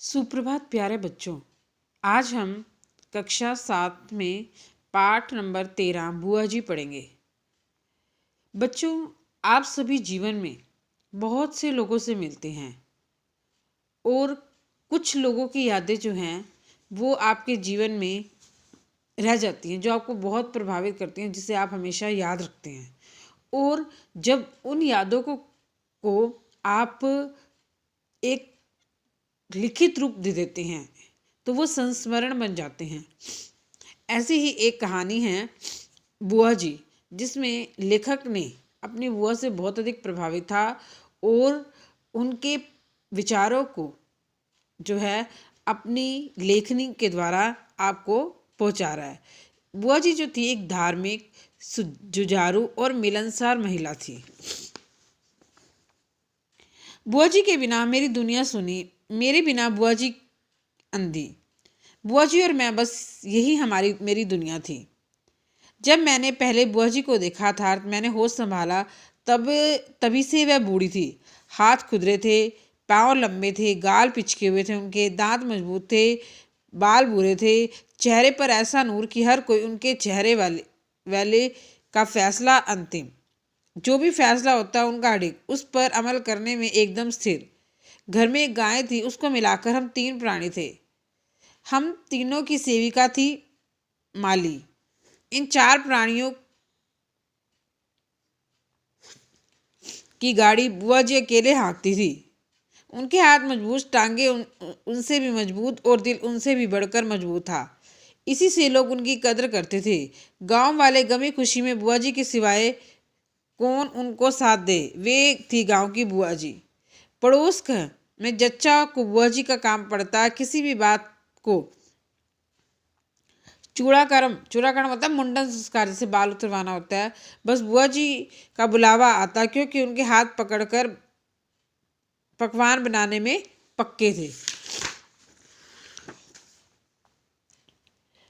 सुप्रभात प्यारे बच्चों। आज हम कक्षा 7 में पाठ नंबर 13 बुआ जी पढ़ेंगे। बच्चों, आप सभी जीवन में बहुत से लोगों से मिलते हैं और कुछ लोगों की यादें जो हैं वो आपके जीवन में रह जाती हैं, जो आपको बहुत प्रभावित करती हैं, जिसे आप हमेशा याद रखते हैं। और जब उन यादों को आप एक लिखित रूप दे देते हैं तो वो संस्मरण बन जाते हैं। ऐसी ही एक कहानी है बुआ जी, जिसमें लेखक ने अपनी बुआ से बहुत अधिक प्रभावित था और उनके विचारों को जो है अपनी लेखनी के द्वारा आपको पहुंचा रहा है। बुआ जी जो थी एक धार्मिक, जुझारू और मिलनसार महिला थी। बुआ जी के बिना मेरी दुनिया सुनी, मेरे बिना बुआ जी अंधी। बुआ जी और मैं, बस यही मेरी दुनिया थी। जब मैंने पहले बुआ जी को देखा था, मैंने होश संभाला, तभी से वह बूढ़ी थी। हाथ खुदरे थे, पाँव लंबे थे, गाल पिचके हुए थे, उनके दांत मजबूत थे, बाल भूरे थे, चेहरे पर ऐसा नूर कि हर कोई उनके चेहरे वाले का फैसला अंतिम, जो भी फैसला होता उनका अडिग, उस पर अमल करने में एकदम स्थिर। घर में एक गाय थी, उसको मिलाकर हम 3 प्राणी थे। हम तीनों की सेविका थी माली। इन 4 प्राणियों की गाड़ी बुआ जी अकेले हाँकती थी। उनके हाथ मजबूत, टांगे उनसे भी मजबूत और दिल उनसे भी बढ़कर मजबूत था। इसी से लोग उनकी कदर करते थे। गांव वाले गमी खुशी में बुआ जी के सिवाय कौन उनको साथ दे, वे थी गांव की बुआ जी। पड़ोस में जच्चा को बुआ जी का काम पड़ता। किसी भी बात को चूड़ाकरम मतलब मुंडन संस्कार, जैसे बाल उतरवाना होता है, बस बुआ जी का बुलावा आता, क्योंकि उनके हाथ पकड़कर पकवान बनाने में पक्के थे।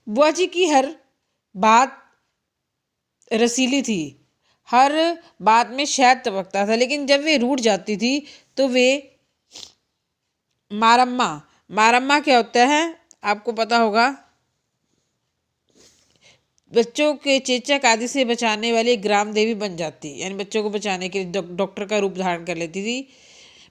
बुआ जी की हर बात रसीली थी, हर बात में शहद टपकता था, लेकिन जब वे रूठ जाती थी तो वे मारम्मा क्या होता है आपको पता होगा, बच्चों के चेचक आदि से बचाने वाली ग्राम देवी बन जाती, यानी बच्चों को बचाने के लिए डॉक्टर का रूप धारण कर लेती थी।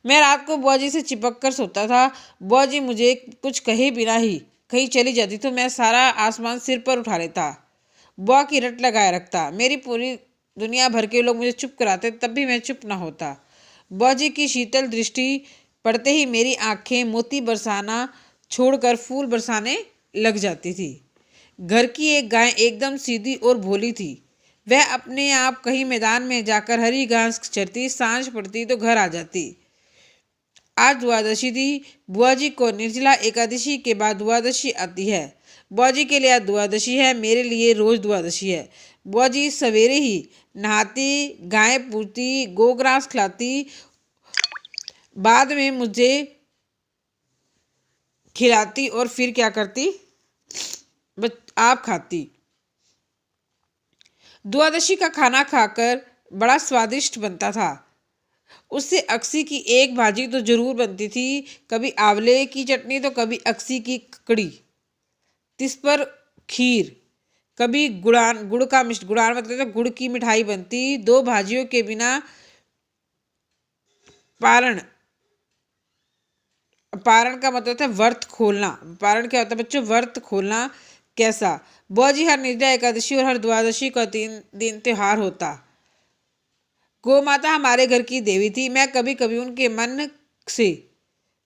मैं रात को बुआ जी से चिपक कर सोता था। बुआ जी मुझे कुछ कहे बिना ही कहीं चली जाती तो मैं सारा आसमान सिर पर उठा लेता, बुआ की रट लगाए रखता। मेरी पूरी दुनिया भर के लोग मुझे चुप कराते, तब भी मैं चुप ना होता। बुआ जी की शीतल दृष्टि पड़ते ही मेरी आंखें मोती बरसाना छोड़कर फूल बरसाने लग जाती थी। घर की एक गाय एकदम सीधी और भोली थी। वह अपने आप कहीं मैदान में जाकर हरी घास चरती, सांझ पड़ती तो घर आ जाती। आज द्वादशी थी। बुआ जी को निर्जला एकादशी के बाद द्वादशी आती है। बुआ जी के लिए आज द्वादशी है, मेरे लिए रोज द्वादशी है। बुआ जी सवेरे ही नहाती, गाय पूजती, गोग्रास खिलाती, बाद में मुझे खिलाती और फिर क्या करती, आप खाती। द्वादशी का खाना खाकर बड़ा स्वादिष्ट बनता था। उससे अक्सी की एक भाजी तो जरूर बनती थी, कभी आंवले की चटनी तो कभी अक्सी की ककड़ी, तिस पर खीर, कभी गुड़ान मतलब तो गुड़ की मिठाई बनती। 2 भाजियों के बिना पारण का मतलब होता है व्रत खोलना। पारण क्या होता है बच्चों? व्रत खोलना। कैसा? बुआ जी हर निर्जला एकादशी और हर द्वादशी का 3 दिन त्योहार होता। गौ माता हमारे घर की देवी थी। मैं कभी कभी उनके मन से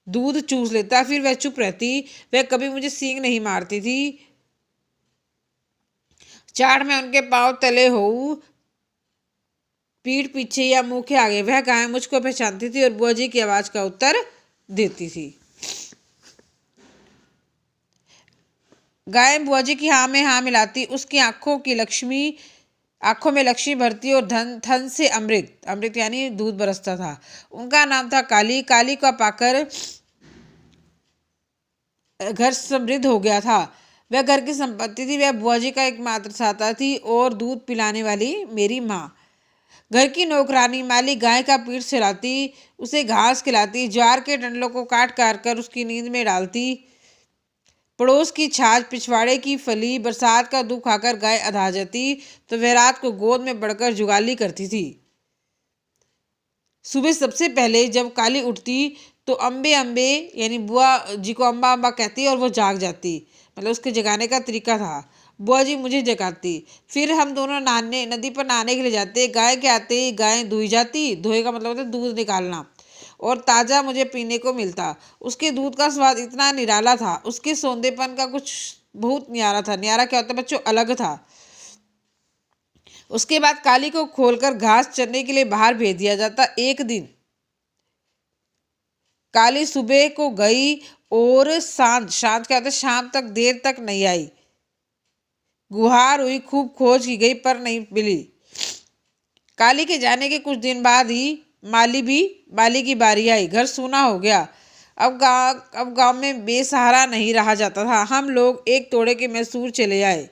दूध चूस लेता, फिर वह चुप रहती। वह कभी मुझे सींग नहीं मारती थी। चाट में उनके पांव तले हो, पीठ पीछे या मुंह के आगे, वह गाय मुझको पहचानती थी और बुआ जी की आवाज का उत्तर देती थी। गाय बुआ जी की हाँ में हाँ मिलाती, उसकी आंखों में लक्ष्मी भरती और धन से अमृत यानी दूध बरसता था। उनका नाम था काली। काली का पाकर घर समृद्ध हो गया था। वह घर की संपत्ति थी। वह बुआ जी का एकमात्र साता थी और दूध पिलाने वाली मेरी माँ। घर की नौकरानी माली गाय का पीठ सहलाती, उसे घास खिलाती, ज्वार के डंडलों को काट काट कर उसकी नींद में डालती। पड़ोस की छाछ, पिछवाड़े की फली, बरसात का दुख खाकर गाय अधा जाती तो वह रात को गोद में बढ़कर जुगाली करती थी। सुबह सबसे पहले जब काली उठती तो अम्बे अम्बे यानी बुआ जी को अम्बा अम्बा कहती और वो जाग जाती। मतलब उसके जगाने का तरीका था। बुआ जी मुझे जगाती, फिर हम दोनों नदी पर नहाने के लिए जाते। गाय के आते ही गाय दुही जाती। धोए का मतलब होता है दूध निकालना, और ताज़ा मुझे पीने को मिलता। उसके दूध का स्वाद इतना निराला था, उसके सौंदेपन का कुछ बहुत न्यारा था। न्यारा क्या होता है बच्चों? अलग था। उसके बाद काली को खोलकर घास चरने के लिए बाहर भेज दिया जाता। एक दिन काली सुबह को गई और सांझ सांझ क्या होता है? शाम तक देर तक नहीं आई। गुहार हुई, खूब खोज की गई पर नहीं मिली। काली के जाने के कुछ दिन बाद ही माली की बारी आई। घर सूना हो गया। अब गांव में बेसहारा नहीं रहा जाता था। हम लोग एक तोड़े के मैसूर चले आए।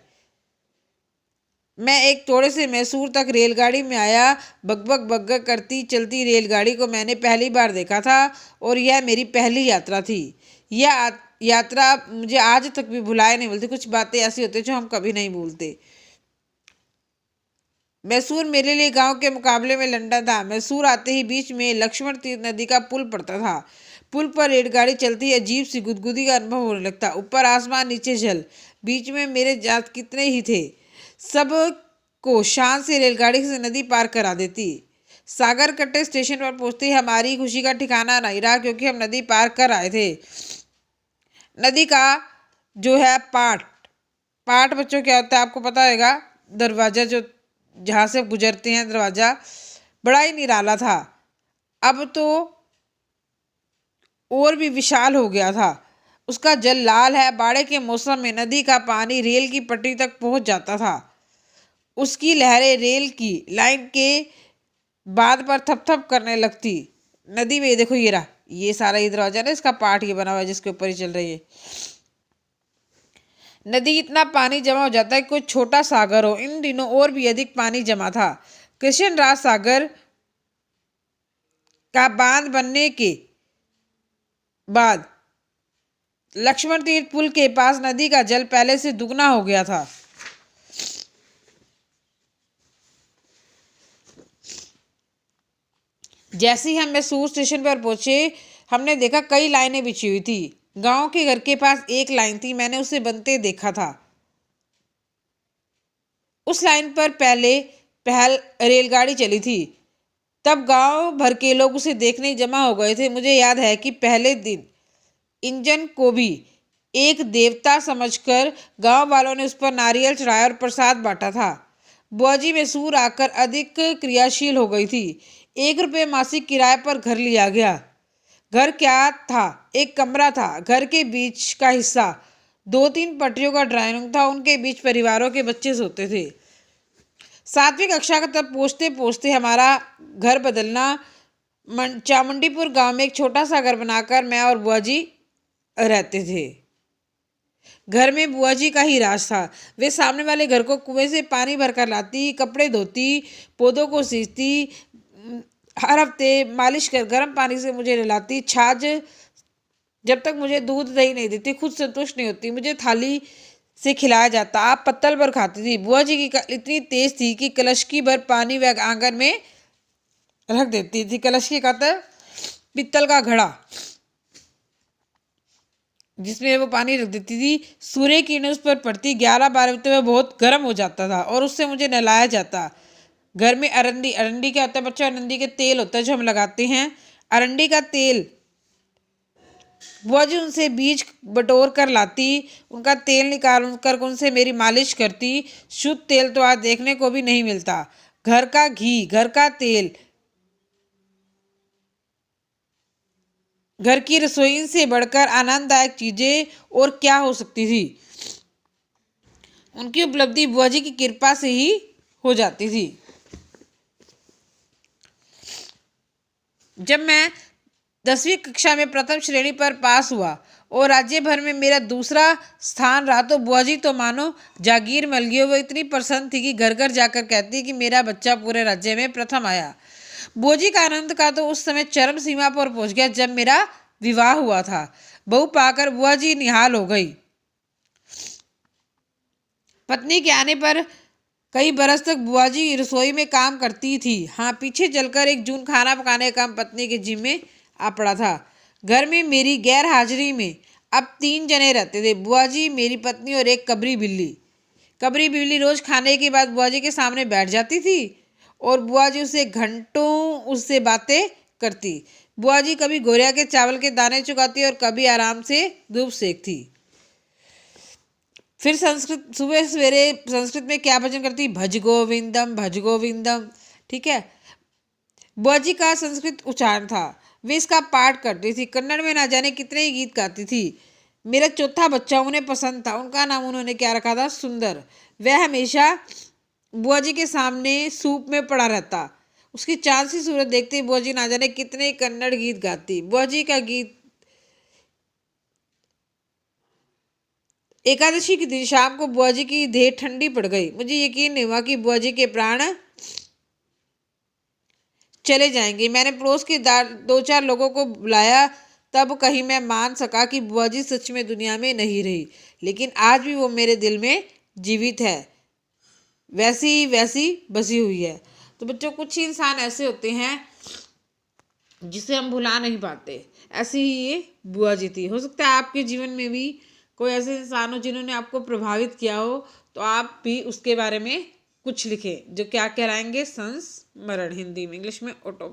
मैं एक तोड़े से मैसूर तक रेलगाड़ी में आया। बकबक बकबक करती चलती रेलगाड़ी को मैंने पहली बार देखा था और यह मेरी पहली यात्रा थी। यह यात्रा मुझे आज तक भी भुलाए नहीं मिलती। कुछ बातें ऐसी होती जो हम कभी नहीं भूलते। मैसूर मेरे लिए गांव के मुकाबले में लंदन था। मैसूर आते ही बीच में लक्ष्मण तीर्थ नदी का पुल पड़ता था। पुल पर रेलगाड़ी चलती, अजीब सी गुदगुदी का अनुभव होने लगता। ऊपर आसमान, नीचे जल, बीच में मेरे जात कितने ही थे। सब को शान से रेलगाड़ी से नदी पार करा देती। सागर कट्टे स्टेशन पर पहुंचते ही हमारी खुशी का ठिकाना नहीं रहा, क्योंकि हम नदी पार कर आए थे। नदी का जो है पाट बच्चों क्या होता है आपको पता होगा? दरवाजा जो जहाँ से गुजरते हैं, दरवाजा बड़ा ही निराला था। अब तो और भी विशाल हो गया था। उसका जल लाल है। बाड़े के मौसम में नदी का पानी रेल की पटरी तक पहुंच जाता था। उसकी लहरें रेल की लाइन के बांध पर थपथप करने लगती। नदी में देखो, ये रहा, ये सारा ये दरवाजा ना, इसका पार्ट ये बना हुआ है जिसके ऊपर ही चल रही है। नदी इतना पानी जमा हो जाता है कि कोई छोटा सागर हो। इन दिनों और भी अधिक पानी जमा था। कृष्ण राज सागर का बांध बनने के बाद लक्ष्मण तीर्थ पुल के पास नदी का जल पहले से दुगना हो गया था। जैसे ही हम मैसूर स्टेशन पर पहुंचे, हमने देखा कई लाइनें बिछी हुई थी। गांव के घर के पास एक लाइन थी, मैंने उसे बनते देखा था। उस लाइन पर पहल रेलगाड़ी चली थी। तब गांव भर के लोग उसे देखने जमा हो गए थे। मुझे याद है कि पहले दिन इंजन को भी एक देवता समझकर गांव वालों ने उस पर नारियल चढ़ाया और प्रसाद बांटा था। बुआ जी मैसूर आकर अधिक क्रियाशील हो गई थी। 1 रुपये मासिक किराए पर घर लिया गया। घर क्या था? एक कमरा था। घर के बीच का हिस्सा 2-3 पटरियों का ड्राइंग रूम था। उनके बीच परिवारों के बच्चे सोते थे। 7वीं कक्षा का तब पहुँचते पहुँचते हमारा घर बदलना। चामुंडीपुर गांव में एक छोटा सा घर बनाकर मैं और बुआ जी रहते थे। घर में बुआ जी का ही राज था। वे सामने वाले घर को कुएं से पानी भरकर लाती, कपड़े धोती, पौधों को सींचती, हर हफ्ते मालिश कर गर्म पानी से मुझे नहलाती। छाछ जब तक मुझे दूध दही नहीं देती खुद संतुष्ट नहीं होती। मुझे थाली से खिलाया जाता। आप पत्तल भर खाती थी। बुआ जी की इतनी तेज थी कि कलशकी भर पानी वह आंगन में रख देती थी। कलशकी कहता है पित्तल का घड़ा, जिसमें वो पानी रख देती थी। सूर्य की किरणें उस पर पड़ती। 11-12 बजे वह बहुत गर्म हो जाता था और उससे मुझे नहलाया जाता। घर में अरंडी क्या होता है बच्चों? अरंडी के तेल होता है जो हम लगाते हैं। अरंडी का तेल बुआ जी उनसे बीज बटोर कर लाती। उनका तेल निकाल कर उनसे मेरी मालिश करती। शुद्ध तेल तो आज देखने को भी नहीं मिलता। घर का घी, घर का तेल, घर की रसोई से बढ़कर आनंददायक चीजें और क्या हो सकती थी। उनकी उपलब्धि बुआ जी की कृपा से ही हो जाती थी। जब मैं 10वीं कक्षा में प्रथम श्रेणी पर पास हुआ और राज्य भर में मेरा दूसरा स्थान रहा तो बुआ जी तो मानो जागीर मिल गई। वो इतनी प्रसन्न थी कि घर घर जाकर कहती कि मेरा बच्चा पूरे राज्य में प्रथम आया। बुआ जी का आनंद का तो उस समय चरम सीमा पर पहुंच गया जब मेरा विवाह हुआ था। बहू पाकर बुआ जी निहाल हो गई। पत्नी के आने पर कई बरस तक बुआ जी रसोई में काम करती थी। हाँ, पीछे चलकर एक जून खाना पकाने का काम पत्नी के जिम्मे आ पड़ा था। घर में मेरी गैर हाजिरी में अब 3 जने रहते थे, बुआ जी, मेरी पत्नी और एक कबरी बिल्ली। कबरी बिल्ली रोज खाने के बाद बुआ जी के सामने बैठ जाती थी और बुआ जी उससे घंटों उससे बातें करती। बुआ जी कभी गोरिया के चावल के दाने चुगाती और कभी आराम से धूप सेकती। फिर सुबह सवेरे संस्कृत में क्या भजन करती, भज गोविंदम भज गोविंदम। ठीक है, बुआ जी का संस्कृत उच्चारण था, वे इसका पाठ करती थी। कन्नड़ में ना जाने कितने ही गीत गाती थी। मेरा चौथा बच्चा उन्हें पसंद था, उनका नाम उन्होंने क्या रखा था, सुंदर। वह हमेशा बुआ जी के सामने सूप में पड़ा रहता। उसकी चांद सी सूरत देखते ही बुआ जी ना जाने कितने कन्नड़ गीत गाती। बुआ जी का गीत एकादशी के दिन शाम को बुआ जी की देह ठंडी पड़ गई। मुझे यकीन नहीं हुआ कि बुआ जी के प्राण चले जाएंगे। मैंने पड़ोस के 2-4 लोगों को बुलाया, तब कहीं मैं मान सका कि बुआ जी सच में दुनिया में नहीं रही, लेकिन आज भी वो मेरे दिल में जीवित है, वैसी वैसी बसी हुई है। तो बच्चों, कुछ ही इंसान ऐसे होते हैं जिसे हम भुला नहीं पाते। ऐसी ही ये बुआ जी थी। हो सकता है आपके जीवन में भी कोई ऐसे इंसान हो जिन्होंने आपको प्रभावित किया हो, तो आप भी उसके बारे में कुछ लिखें, जो क्या कहलाएंगे, संस्मरण, हिंदी में, इंग्लिश में ऑटो